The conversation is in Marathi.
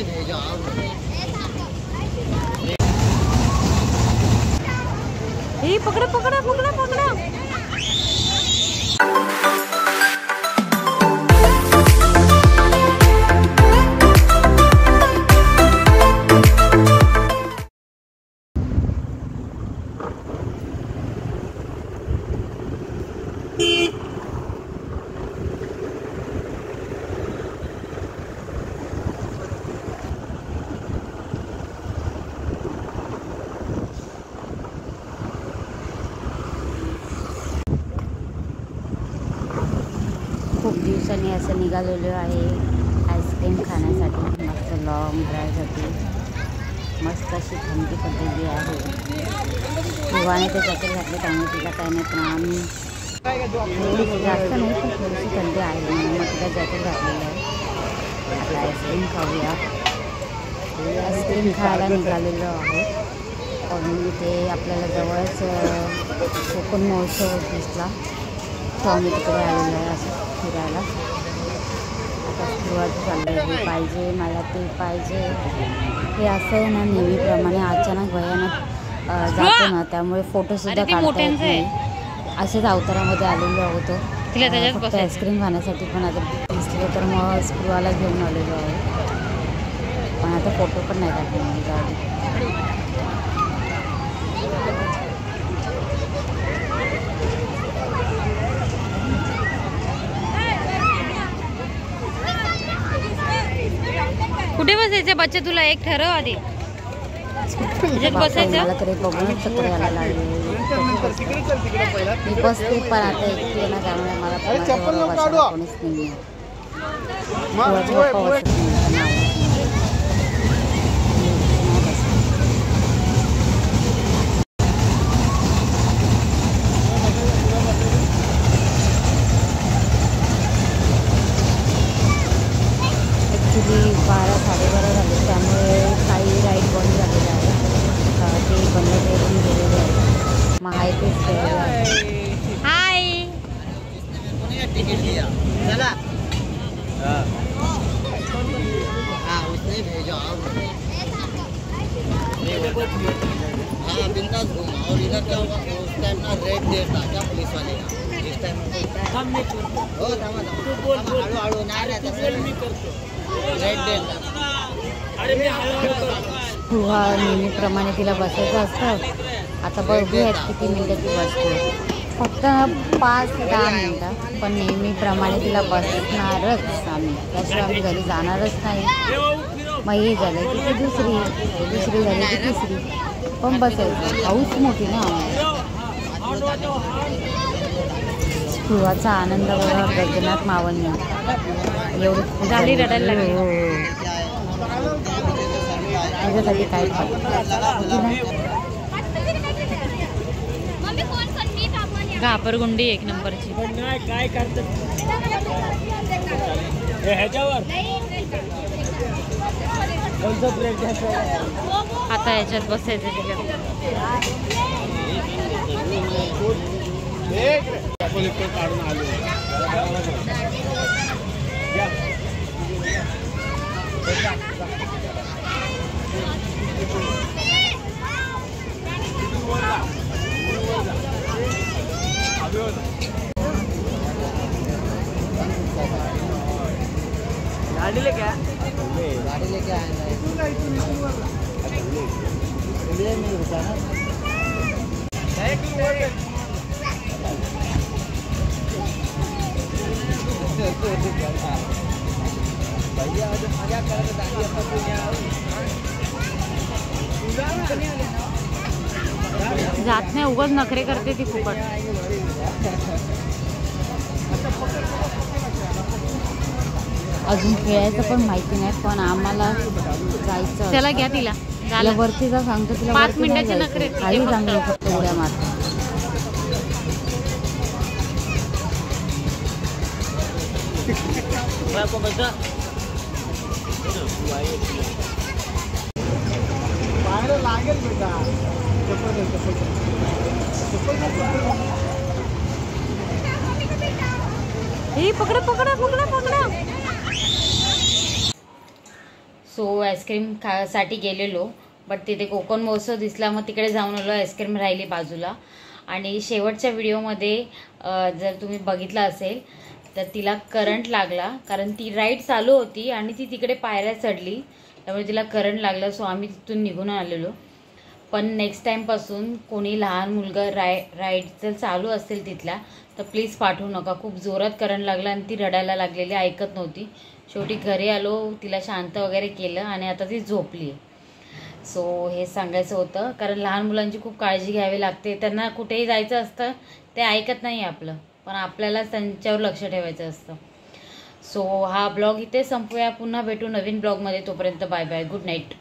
ए पकड़ा पकड़ा पकड़ा पकड़ा। खूप दिवसांनी असं निघालेलो आहे आईस्क्रीम खाण्यासाठी, मस्त लॉंग ड्राईव्हसाठी। मस्त अशी थंडी पडलेली आहे। शिवाने तर जॅकेट घातले त्यामुळे तिला काही नाही, पण आम्ही जास्त नाही पण थोडीशी थंडी आहे म्हणून मग तिला जॅकेट घातलेलं आहे। आता आईस्क्रीम खाऊया। आईस्क्रीम खायला निघालेलो आहोत आणि इथे आपल्याला जवळच कोकण महोत्सव दिसला, तो आम्ही तिकडे आलेलो आहे असं फिरायला। आता सुरुवात चालली पाहिजे, मला ते पाहिजे, हे असं आहे ना नेहमीप्रमाणे अचानक भयानक जातो ना, त्यामुळे फोटोसुद्धा काढता येत नाही। असेच अवतारामध्ये आलेलो होतो फक्त आईस्क्रीम खाण्यासाठी, पण आता दिसले तर मग स्पृहाला घेऊन आलेलो आहे, पण आता फोटो पण नाही काढले जाऊ। कुठे बसायचं बच्चे, तुला एक ठरव आधी बसायचं। मला तरी बघूनच चक्कर यायला लागले, मी बसते पण आता एकटी ना, त्यामुळे मला कोणीच नाही ॲक्च्युली 12-12:30 झाले, त्यामुळे काही राईड बंद झालेले आहे, ते बंद करून गेलेले आहे। मग हाय तेच हाय तिकीट दिया चला। हाँ उसने भेजा, हाँ बिंदास घूमा। और इधर क्या हुआ उस टाइम ना रेड देता क्या पुलिस वाले का, इस टाइम हो थांबा हळू नाही रेड देता। नेहमीप्रमाणे तिला बसायचं असतं, आता बघूयात किती मिनटं ती बसते, फक्त 5-10 मिनटं, पण नेहमीप्रमाणे तिला बसणारच आम्ही, त्याशिवाय आम्ही घरी जाणारच नाही। मग हे झालं की ती दुसरी झाली की तिसरी, पण बसायचं हाऊस मोठी ना। स्पृहाचा आनंद बघा गगनात मावन्य एवढी झाली रडायला लागली। त्याच्यासाठी काय घापरगुंडी एक नंबरची। काय करतात आता याच्यात बसायचं गाड़ी लेके आए नहीं रुका ना। भैया आज मजा कर जात नाही, उगाच नखरे करते ती फुकट। अजून खेळायचं पण माहिती नाही, पण आम्हाला जायचं। चला घ्या तिला वरती जा, सांगतो तिला 5 मिनिटाचे नखरे खाली चांगलं फक्त उड्या मारतो। पकड़ा पकड़ा पकड़ा पकड़ा। सो आईस्क्रीम साठी गेलेलो, बट तिथे कोकण महोत्सव दिसला, मग तिकडे जाऊन आलो. आईस्क्रीम राहिली बाजूला. आणि शेवटच्या व्हिडिओमध्ये जर तुम्ही बघितलं असेल तर तिला करंट लागला, कारण ती राईड चालू होती आणि ती तिकडे पायऱ्या चढली, त्यामुळे तिला करंट लागलं. सो आम्ही तिथून निघून आलेलो. पण नेक्स्ट टाईमपासून कोणी लहान मुलगा राईड जर चालू असेल तिथल्या तर प्लीज पाठवू नका. खूप जोरात करंट लागला आणि ती रडायला लागलेली, ऐकत नव्हती. शेवटी घरी आलो, तिला शांत वगैरे केलं आणि आता ती झोपली आहे. सो हे सांगायचं होतं, कारण लहान मुलांची खूप काळजी घ्यावी लागते. त्यांना कुठेही जायचं असतं, ते ऐकत नाही आपलं, पण आपल्याला त्यांच्यावर लक्ष ठेवायचं असतं. सो हा ब्लॉग इथे संपूया. पुन्हा भेटू नवीन ब्लॉगमध्ये. तोपर्यंत बाय बाय, गुड नाईट.